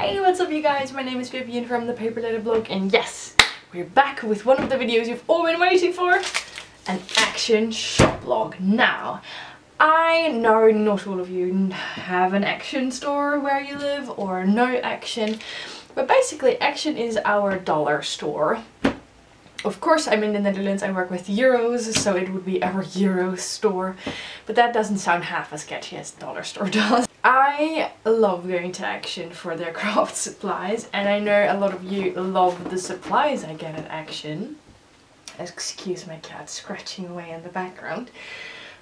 Hey, what's up you guys? My name is Vivian from ThePaperLetterBlog, and yes, we're back with one of the videos you've all been waiting for, an Action shop vlog. Now, I know not all of you have an Action store where you live or know Action, but basically Action is our dollar store. Of course, I'm in the Netherlands, I work with euros, so it would be our euro store, but that doesn't sound half as sketchy as the dollar store does. I love going to Action for their craft supplies, and I know a lot of you love the supplies I get at Action. Excuse my cat scratching away in the background.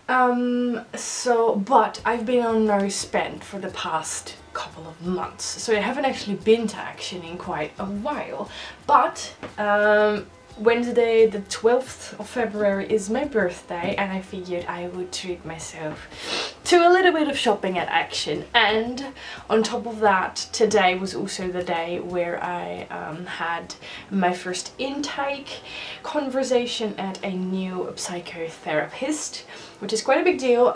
But I've been on no spend for the past couple of months, so I haven't actually been to Action in quite a while, but Wednesday the 12th of February is my birthday, and I figured I would treat myself to a little bit of shopping at Action. And on top of that, today was also the day where I had my first intake conversation at a new psychotherapist, which is quite a big deal,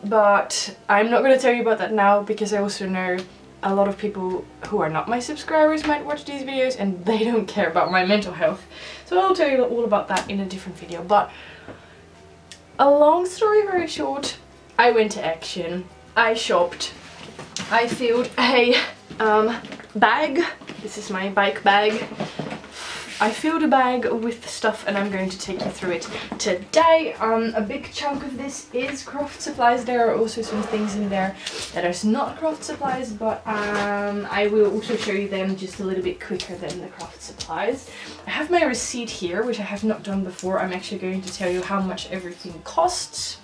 but I'm not going to tell you about that now because I also know a lot of people who are not my subscribers might watch these videos and they don't care about my mental health. So I'll tell you all about that in a different video. But a long story very short, I went to Action, I shopped, I filled a bag. This is my bike bag. I filled a bag with stuff and I'm going to take you through it today. A big chunk of this is craft supplies. There are also some things in there that are not craft supplies, but I will also show you them just a little bit quicker than the craft supplies. I have my receipt here, which I have not done before. I'm actually going to tell you how much everything costs.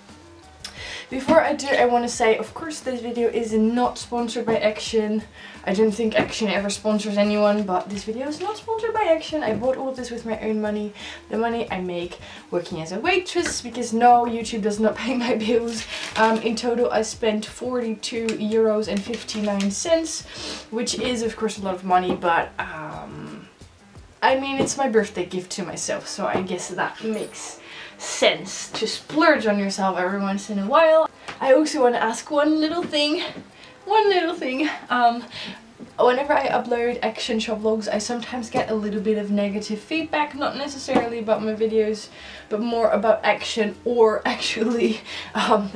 Before I do, I want to say, of course, this video is not sponsored by Action. I don't think Action ever sponsors anyone, but this video is not sponsored by Action. I bought all of this with my own money, the money I make working as a waitress, because no, YouTube does not pay my bills. In total, I spent €42.59, which is, of course, a lot of money, but I mean, it's my birthday gift to myself, so I guess that makes sense to splurge on yourself every once in a while. I also want to ask one little thing. Whenever I upload Action shop vlogs, I sometimes get a little bit of negative feedback, not necessarily about my videos, but more about Action, or actually,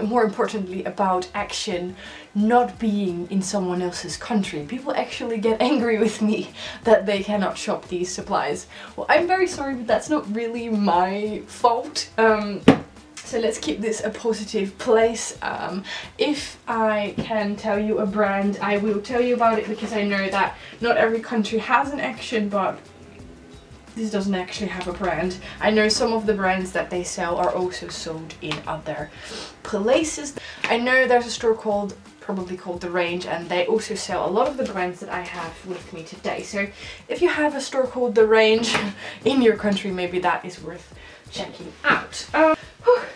more importantly, about Action not being in someone else's country. People actually get angry with me that they cannot shop these supplies. Well, I'm very sorry, but that's not really my fault. So let's keep this a positive place. If I can tell you a brand, I will tell you about it, because I know that not every country has an Action, but this doesn't actually have a brand. I know some of the brands that they sell are also sold in other places. I know there's a store probably called The Range, and they also sell a lot of the brands that I have with me today. So if you have a store called The Range in your country, maybe that is worth checking out.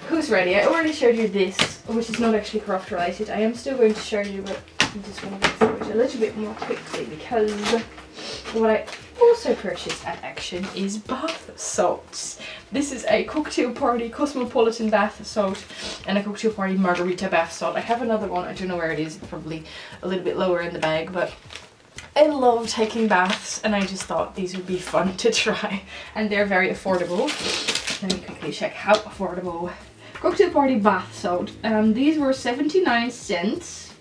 Who's ready? I already showed you this, which is not actually craft related. I am still going to show you, but I'm just going to go through it a little bit more quickly, because what I also purchased at Action is bath salts. This is a cocktail party cosmopolitan bath salt and a cocktail party margarita bath salt. I have another one, I don't know where it is, it's probably a little bit lower in the bag, but I love taking baths and I just thought these would be fun to try, and they're very affordable. Let me quickly check how affordable. Cocktail party bath salt. These were 79 cents.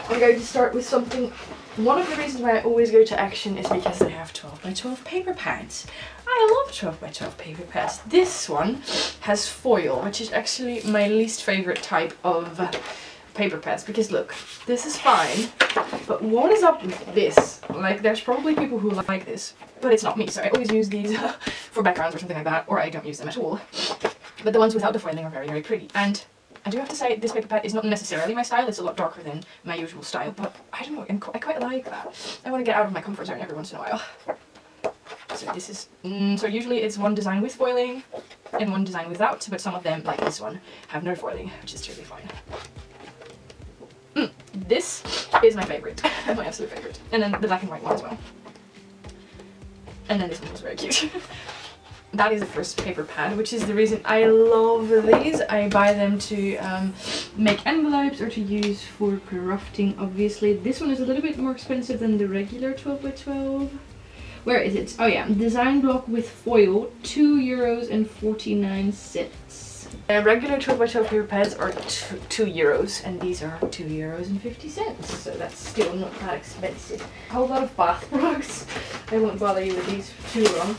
I'm going to start with something. One of the reasons why I always go to Action is because they have 12 by 12 paper pads. I love 12 by 12 paper pads. This one has foil, which is actually my least favorite type of paper pads, because look, this is fine, but what is up with this? Like, there's probably people who like this, but it's not me, so I always use these for backgrounds or something like that, or I don't use them at all. But the ones without the foiling are very, very pretty. And I do have to say, this paper pad is not necessarily my style. It's a lot darker than my usual style, but I don't know, I quite like that. I want to get out of my comfort zone every once in a while. So this is, so usually it's one design with foiling and one design without, but some of them, like this one, have no foiling, which is totally fine. This is my favourite, my absolute favourite. And then the black and white one as well. And then this one was very cute. that is the first paper pad, which is the reason I love these. I buy them to make envelopes or to use for crafting, obviously. This one is a little bit more expensive than the regular 12 by 12. Where is it? Oh yeah, design block with foil, €2.49. Regular 12 by 12 paper pads are €2 and these are €2.50. So that's still not that expensive. A whole lot of bath products. I won't bother you with these too long.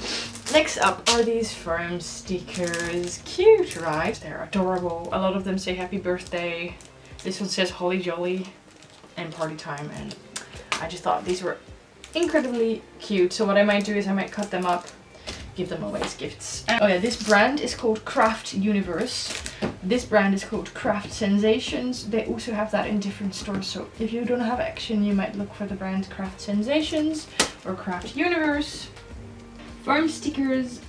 Next up are these foam stickers. Cute, right? They're adorable. A lot of them say happy birthday. This one says holly jolly and party time, and I just thought these were incredibly cute. So what I might do is I might cut them up, give them away as gifts. Oh yeah, this brand is called Craft Universe. This brand is called Craft Sensations. They also have that in different stores, so if you don't have Action, you might look for the brand Craft Sensations or Craft Universe. Foam stickers,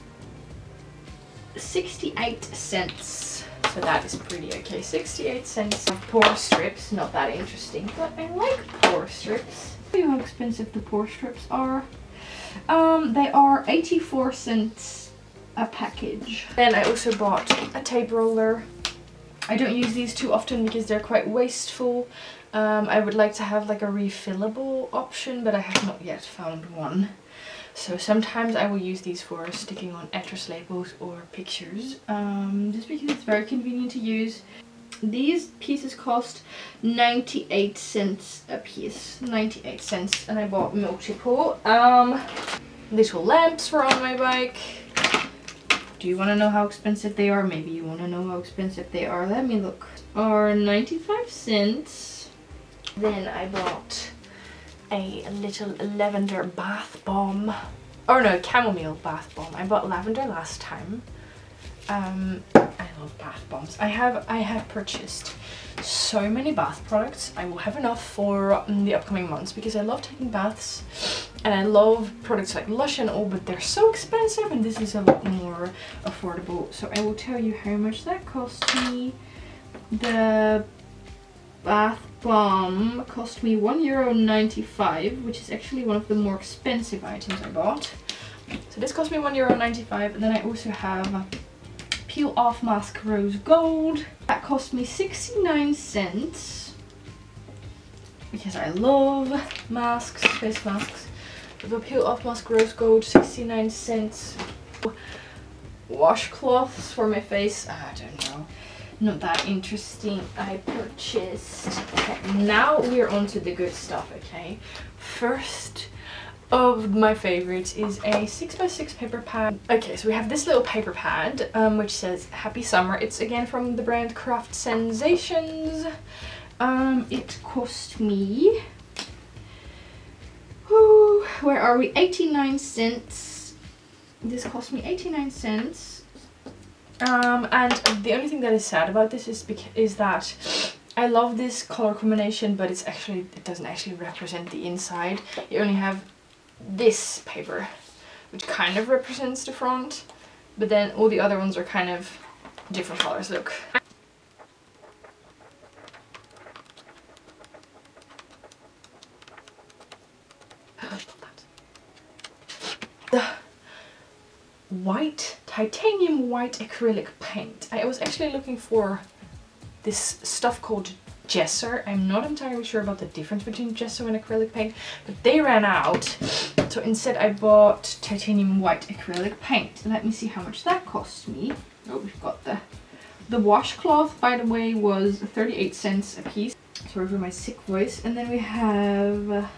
68 cents. So that is pretty okay. 68 cents. Pore strips, not that interesting, but I like pore strips. I'll tell you how expensive the pore strips are. They are 84 cents a package. Then I also bought a tape roller. I don't use these too often because they're quite wasteful. I would like to have like a refillable option, but I have not yet found one. So sometimes I will use these for sticking on address labels or pictures, just because it's very convenient to use. These pieces cost 98 cents a piece, 98 cents, and I bought multiple. Little lamps for on my bike. Do you want to know how expensive they are? Maybe you want to know how expensive they are. Let me look. Are 95 cents. Then I bought a little lavender bath bomb. Or no, chamomile bath bomb. I bought lavender last time. I love bath bombs. I have purchased so many bath products. I will have enough for the upcoming months because I love taking baths and I love products like Lush and all, but they're so expensive and this is a lot more affordable. So I will tell you how much that cost me. The bath bomb cost me €1.95, which is actually one of the more expensive items I bought. So this cost me €1.95, and then I also have Peel Off Mask Rose Gold. That cost me 69 cents because I love masks, face masks. The Peel Off Mask Rose Gold, 69 cents. Washcloths for my face, I don't know. Not that interesting. I purchased. Okay, now we're on to the good stuff, okay? First of my favorites is a 6x6 paper pad. Okay, so we have this little paper pad which says Happy Summer. It's again from the brand Craft Sensations. It cost me, where are we, 89 cents. This cost me 89 cents. And the only thing that is sad about this is that I love this color combination, but it doesn't actually represent the inside. You only have this paper, which kind of represents the front, but then all the other ones are kind of different colors. Look. The white, titanium white acrylic paint. I was actually looking for this stuff called gesso. I'm not entirely sure about the difference between gesso and acrylic paint, but they ran out. So instead I bought titanium white acrylic paint. Let me see how much that cost me. Oh, we've got the washcloth, by the way, was 38 cents a piece. Sorry for my sick voice. And then we have,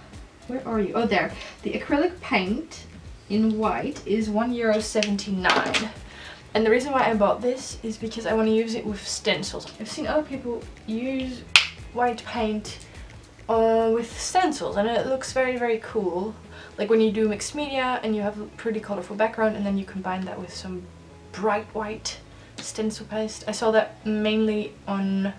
where are you? Oh, there. The acrylic paint in white is €1.79. And the reason why I bought this is because I want to use it with stencils. I've seen other people use white paint with stencils and it looks very, very cool. Like when you do mixed media and you have a pretty colorful background and then you combine that with some bright white stencil paste. I saw that mainly on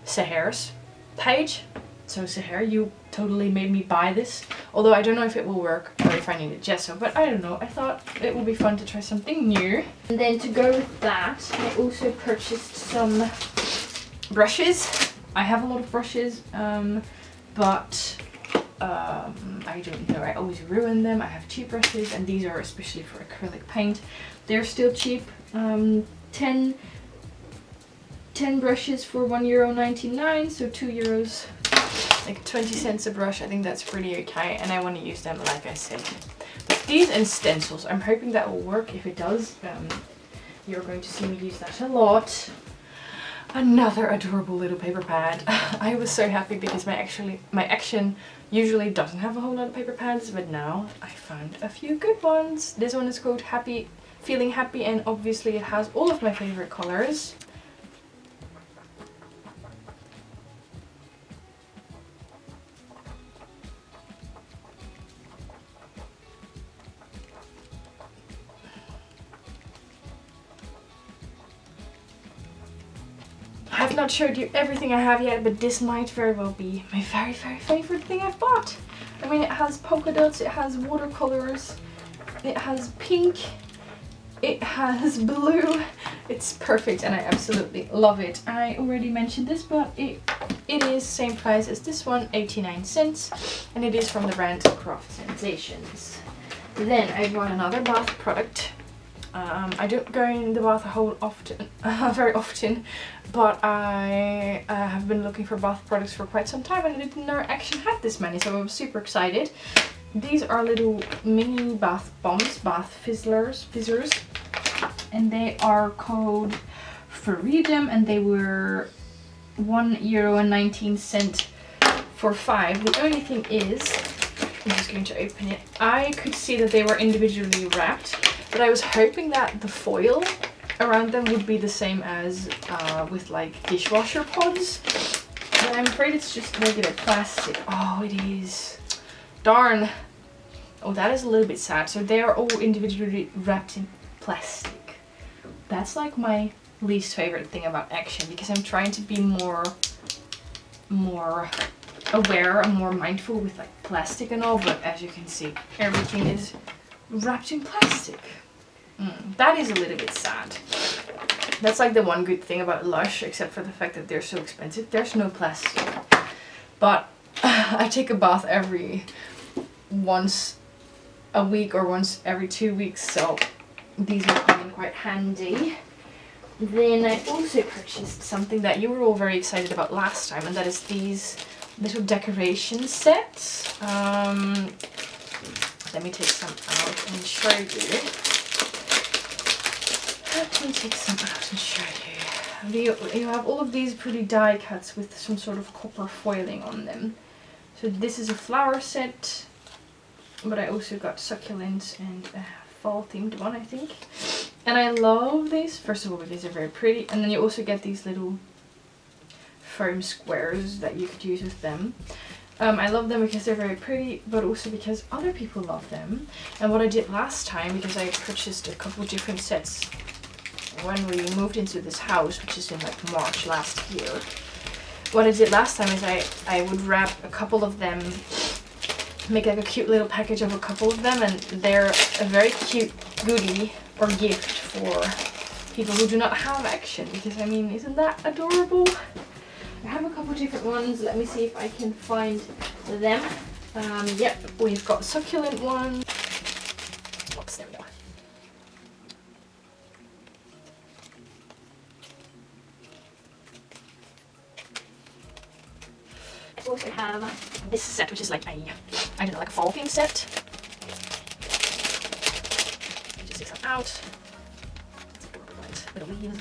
Seher's page. So Seher, you totally made me buy this. Although I don't know if it will work or if I need a gesso, but I don't know. I thought it would be fun to try something new. And then to go with that, I also purchased some brushes. I have a lot of brushes, but I don't know, I always ruin them. I have cheap brushes, and these are especially for acrylic paint. They're still cheap. 10 brushes for €1.99, so €2, like 20 cents a brush. I think that's pretty okay, and I want to use them, like I said. But these and stencils, I'm hoping that will work. If it does, you're going to see me use that a lot. Another adorable little paper pad. I was so happy because my Action usually doesn't have a whole lot of paper pads, but now I found a few good ones. This one is called Feeling Happy, and obviously it has all of my favorite colors. I have not showed you everything I have yet, but this might very well be my very, very favorite thing I've bought. I mean, it has polka dots, it has watercolors, it has pink, it has blue. It's perfect and I absolutely love it. I already mentioned this, but it is same price as this one, 89 cents, and it is from the brand Craft Sensations. Then I bought another bath product. I don't go in the bath very often, but I have been looking for bath products for quite some time, and I didn't know Action had this many, so I was super excited. These are little mini bath bombs, bath fizzers, and they are called Freedom, and they were €1.19 for 5. The only thing is, I'm just going to open it. I could see that they were individually wrapped, but I was hoping that the foil around them would be the same as with like dishwasher pods, but I'm afraid it's just regular plastic. Oh, it is. Darn. Oh, that is a little bit sad. So they are all individually wrapped in plastic. That's like my least favorite thing about Action, because I'm trying to be more aware and more mindful with like plastic and all, but as you can see, everything is wrapped in plastic. That is a little bit sad. That's like the one good thing about Lush, except for the fact that they're so expensive. There's no plastic. But I take a bath once a week or once every 2 weeks, so these are coming quite handy. Then I also purchased something that you were all very excited about last time, and that is these little decoration sets. Let me take some out and show you. Let me take some out and show you. You have all of these pretty die cuts with some sort of copper foiling on them. So this is a flower set, but I also got succulents and a fall themed one, I think. And I love these, first of all, because they're very pretty, and then you also get these little foam squares that you could use with them. I love them because they're very pretty, but also because other people love them. And what I did last time, because I purchased a couple different sets when we moved into this house, which is in like March last year, what I did last time is I would wrap a couple of them, make like a cute little package of a couple of them, and they're a very cute goodie or gift for people who do not have Action, because I mean, isn't that adorable? I have a couple different ones. Let me see if I can find them. Yep, we've got succulent ones. Oops, there we go. We also have this set, which is like a, I don't know, like a fall theme set. Just take some out. It's adorable, right? Little leaves.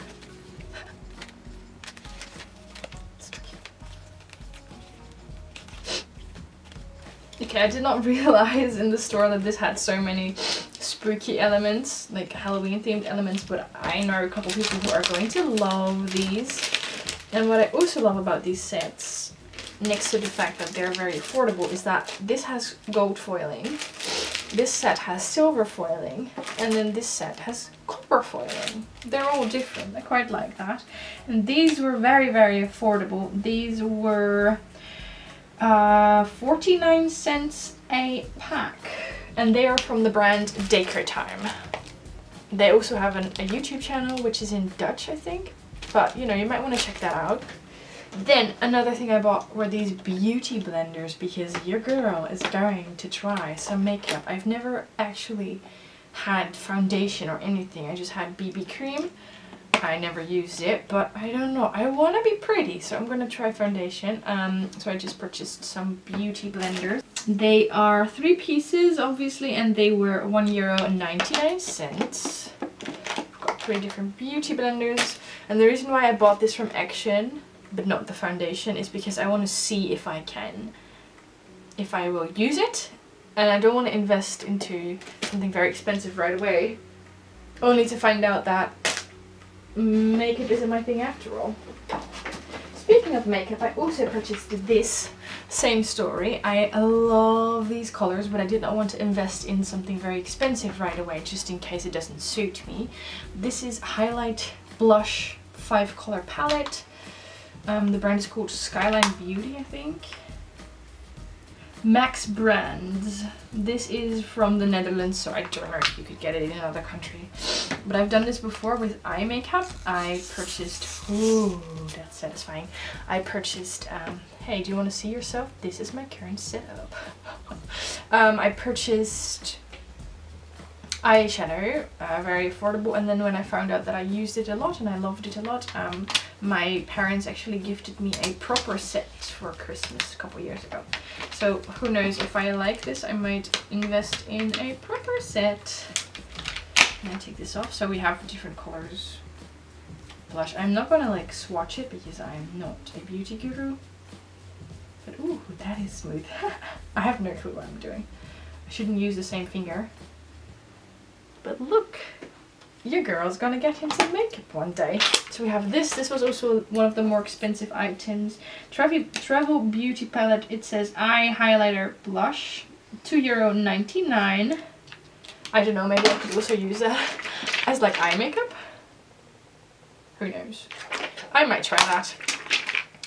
Okay, I did not realize in the store that this had so many spooky elements, like Halloween themed elements, but I know a couple people who are going to love these. And what I also love about these sets, next to the fact that they're very affordable, is that this has gold foiling, this set has silver foiling, and then this set has copper foiling. They're all different. I quite like that. And these were very, very affordable. These were 49 cents a pack, and they are from the brand Decor Time. They also have a YouTube channel which is in Dutch, I think, but you know, you might want to check that out. Then another thing I bought were these beauty blenders because your girl is going to try some makeup. I've never actually had foundation or anything. I just had BB cream. I never used it, but I don't know. I want to be pretty, so I'm going to try foundation. So I just purchased some beauty blenders. They are 3 pieces, obviously, and they were €1.99. I've got 3 different beauty blenders. And the reason why I bought this from Action, but not the foundation, is because I want to see if I will use it. And I don't want to invest into something very expensive right away, only to find out that makeup isn't my thing after all. Speaking of makeup, I also purchased this. Same story. I love these colors, but I did not want to invest in something very expensive right away, just in case it doesn't suit me. This is Highlight Blush 5-color palette. The brand is called Skyline Beauty, I think. Max Brands. This is from the Netherlands, so I don't know if you could get it in another country. But I've done this before with eye makeup. I purchased, ooh, that's satisfying. I purchased, hey, do you want to see yourself? This is my current setup. I purchased eyeshadow, very affordable, and then when I found out that I used it a lot and I loved it a lot, my parents actually gifted me a proper set for Christmas a couple years ago. So who knows, if I like this I might invest in a proper set. And I take this off, so we have different colors. Blush. I'm not gonna like swatch it because I'm not a beauty guru. But ooh, that is smooth. I have no clue what I'm doing. I shouldn't use the same finger. But look, your girl's gonna get into makeup one day. So we have this. This was also one of the more expensive items. Travel Beauty Palette. It says eye highlighter blush, €2.99. I don't know, maybe I could also use that as like eye makeup. Who knows? I might try that.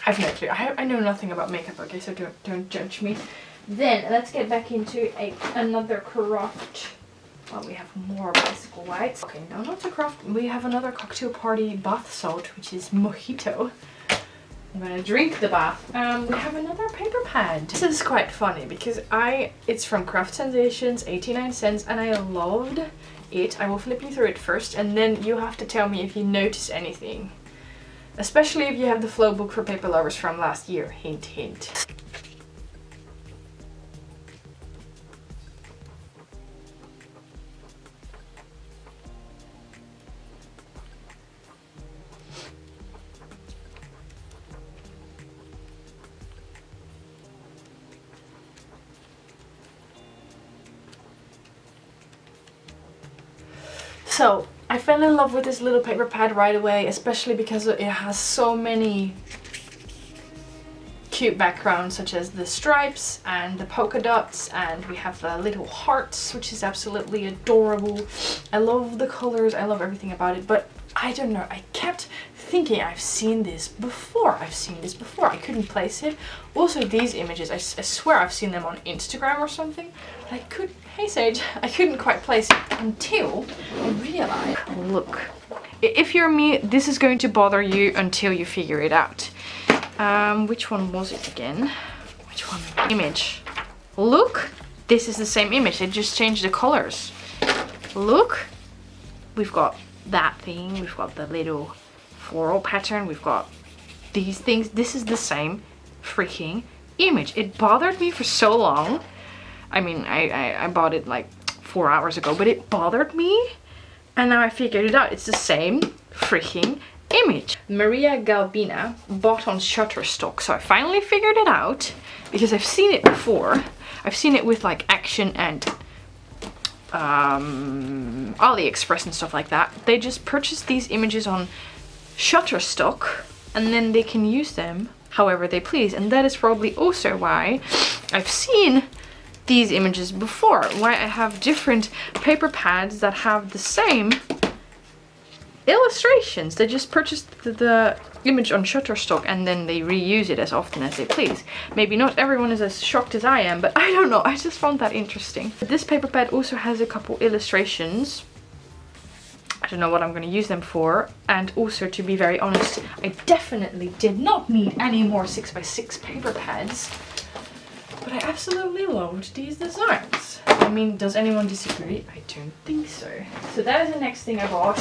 I have no clue. I know nothing about makeup, okay, so don't judge me. Then let's get back into another craft. Oh, we have more bicycle whites. Okay, no, not a craft. We have another cocktail party bath salt, which is mojito. I'm gonna drink the bath. We have another paper pad. This is quite funny because it's from Craft Sensations, 89 cents, and I loved it. I will flip you through it first, and then you have to tell me if you notice anything. Especially if you have the flow book for paper lovers from last year. Hint, hint. So, I fell in love with this little paper pad right away, especially because it has so many cute backgrounds, such as the stripes and the polka dots, and we have the little hearts, which is absolutely adorable. I love the colors, I love everything about it, but I don't know, I kept thinking I've seen this before, I couldn't place it. Also these images, I swear I've seen them on Instagram or something, but hey Sage, I couldn't quite place it until I realized, look, if you're me, this is going to bother you until you figure it out. Which one was it again? Which one? Image. Look, this is the same image, they just changed the colors. Look, we've got that thing, we've got the little floral pattern, we've got these things. This is the same freaking image. It bothered me for so long. I mean, I bought it like 4 hours ago, but it bothered me, and now I figured it out. It's the same freaking image. Maria Galbina bought on Shutterstock, so I finally figured it out because I've seen it before. I've seen it with like Action and AliExpress and stuff like that. They just purchase these images on Shutterstock and then they can use them however they please, and that is probably also why I've seen these images before, why I have different paper pads that have the same illustrations. They just purchased the image on Shutterstock and then they reuse it as often as they please. Maybe not everyone is as shocked as I am, but I don't know, I just found that interesting. This paper pad also has a couple illustrations. I don't know what I'm going to use them for. And also, to be very honest, I definitely did not need any more 6x6 paper pads. But I absolutely loved these designs. I mean, does anyone disagree? I don't think so. So that is the next thing I bought.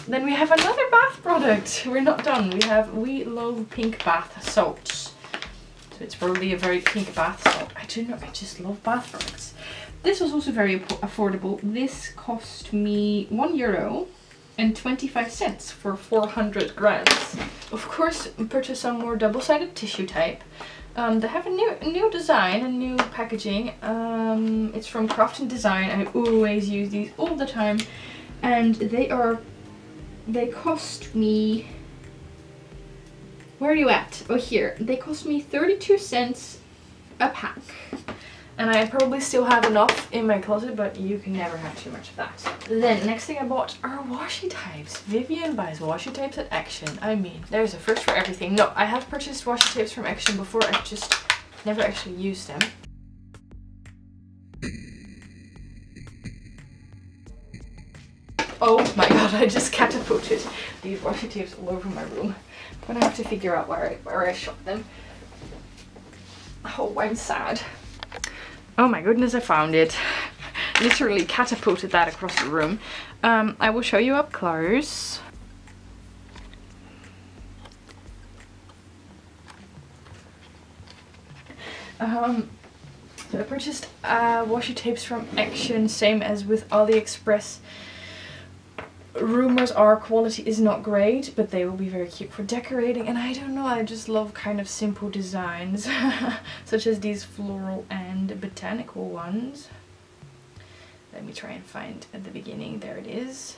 Then we have another bath product. We're not done. We have We Love Pink Bath Salts. So it's probably a very pink bath salt. I don't know, I just love bath products. This was also very affordable. This cost me €1.25 for 400 grams. Of course, purchase some more double-sided tissue tape. They have a new design, a new packaging. It's from Craft and Design. I always use these all the time, and they cost me. Where are you at? Oh, here. They cost me 32 cents a pack. And I probably still have enough in my closet, but you can never have too much of that. Then, next thing I bought are washi tapes. Vivian buys washi tapes at Action. I mean, there's a first for everything. No, I have purchased washi tapes from Action before. I've just never actually used them. Oh my god, I just catapulted these washi tapes all over my room. I'm gonna have to figure out where I shot them. Oh, I'm sad. Oh my goodness, I found it. Literally catapulted that across the room. I will show you up close. So I purchased washi tapes from Action, same as with AliExpress. Rumors are quality is not great, but they will be very cute for decorating, and I don't know, I just love kind of simple designs such as these floral and botanical ones. Let me try and find at the beginning. There it is.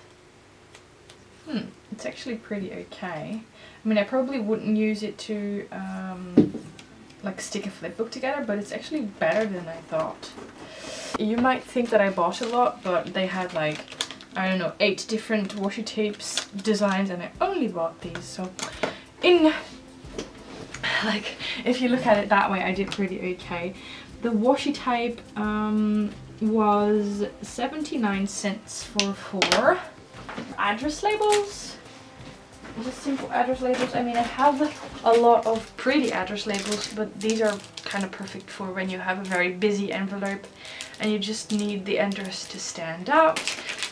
It's actually pretty okay. I mean, I probably wouldn't use it to like stick a flip book together, but it's actually better than I thought. You might think that I bought a lot, but they had like, I don't know, 8 different washi tapes designs, and I only bought these. So if you look at it that way, I did pretty okay. The washi tape was 79 cents for 4 address labels. Just simple address labels. I mean, I have a lot of pretty address labels, but these are kind of perfect for when you have a very busy envelope and you just need the address to stand out.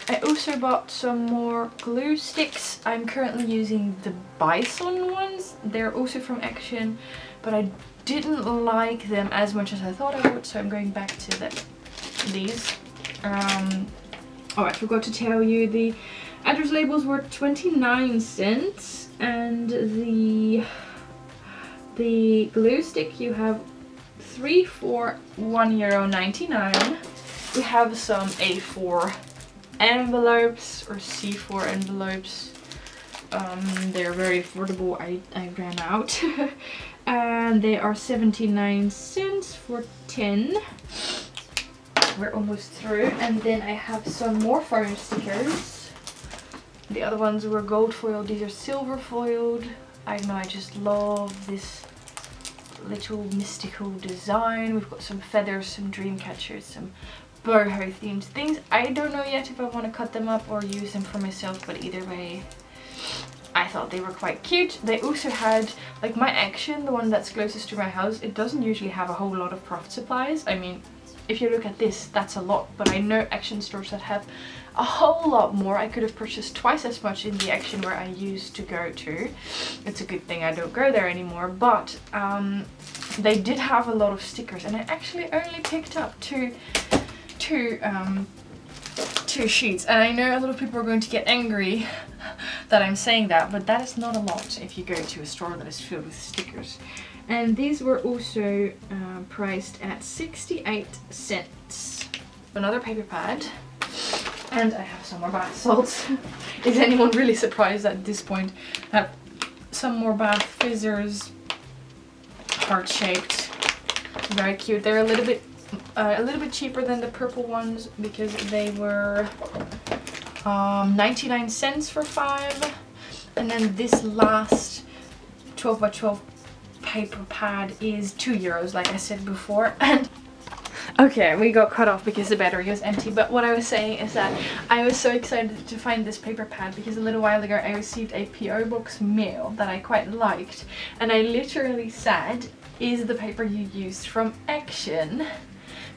I also bought some more glue sticks. I'm currently using the Bison ones. They're also from Action, but I didn't like them as much as I thought I would, so I'm going back to these. Oh, I forgot to tell you, the address labels were 29 cents, and the glue stick you have 3 for €1.99. We have some A4 envelopes or C4 envelopes. They're very affordable. I ran out. And they are 79 cents for 10. We're almost through. And then I have some more foam stickers. The other ones were gold foiled. These are silver foiled. I know, I just love this little mystical design. We've got some feathers, some dream catchers, some boho themed things. I don't know yet if I want to cut them up or use them for myself, but either way, I thought they were quite cute. They also had, like, my Action, the one that's closest to my house, it doesn't usually have a whole lot of craft supplies. I mean, if you look at this, that's a lot, but I know Action stores that have a whole lot more. I could have purchased twice as much in the Action where I used to go to. It's a good thing I don't go there anymore, but they did have a lot of stickers, and I actually only picked up two sheets. And I know a lot of people are going to get angry that I'm saying that, but that is not a lot if you go to a store that is filled with stickers. And these were also priced at 68 cents. Another paper pad. And I have some more bath salts. Is anyone really surprised at this point? I have some more bath fizzers. Heart-shaped. Very cute. They're a little bit cheaper than the purple ones because they were 99 cents for 5. And then this last 12 by 12 paper pad is €2, like I said before. Okay, we got cut off because the battery was empty, but what I was saying is that I was so excited to find this paper pad because a little while ago I received a PO box mail that I quite liked, and I literally said, is the paper you used from Action?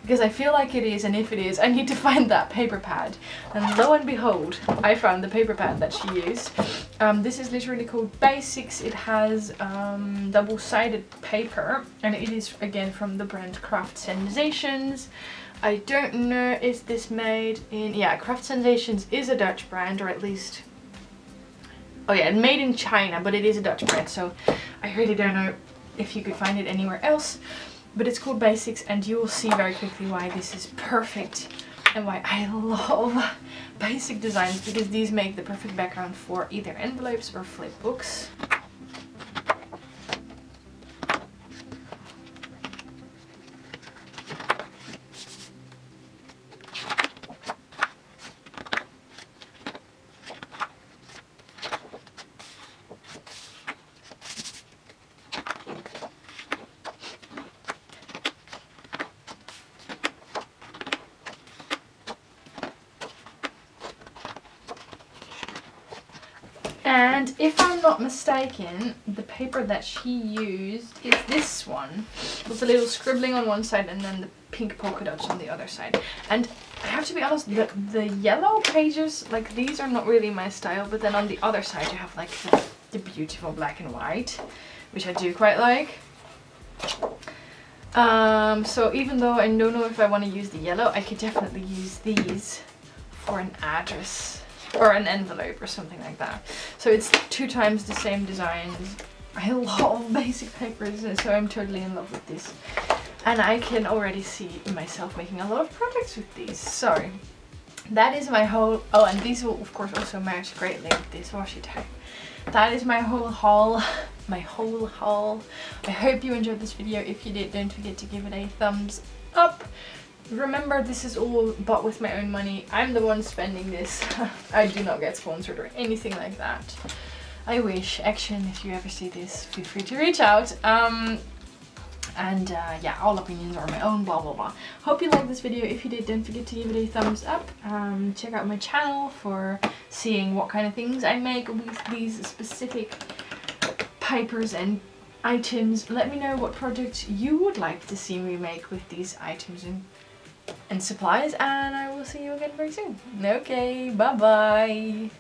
Because I feel like it is, and if it is, I need to find that paper pad. And lo and behold, I found the paper pad that she used. This is literally called Basics. It has double-sided paper, and it is again from the brand Craft Sensations. I don't know, is this made in... Yeah, Craft Sensations is a Dutch brand, or at least... Oh yeah, made in China, but it is a Dutch brand, so I really don't know if you could find it anywhere else. But it's called Basics, and you will see very quickly why this is perfect and why I love basic designs, because these make the perfect background for either envelopes or flip books. And if I'm not mistaken, the paper that she used is this one, with a little scribbling on one side and then the pink polka dots on the other side. And I have to be honest, the yellow pages, like these are not really my style, but then on the other side you have like the beautiful black and white, which I do quite like. So even though I don't know if I want to use the yellow, I could definitely use these for an address or an envelope or something like that. So it's 2 times the same designs. I love basic papers, so I'm totally in love with this. And I can already see myself making a lot of projects with these. So that is my whole... Oh, and these will of course also match greatly with this washi tape. That is my whole haul. My whole haul. I hope you enjoyed this video. If you did, don't forget to give it a thumbs up. Remember, this is all bought with my own money. I'm the one spending this. I do not get sponsored or anything like that. I wish. Action, if you ever see this, feel free to reach out. Yeah, all opinions are my own, blah blah blah. Hope you liked this video. If you did, don't forget to give it a thumbs up. Check out my channel for seeing what kind of things I make with these specific papers and items. Let me know what projects you would like to see me make with these items and supplies, and I will see you again very soon. Okay, bye bye.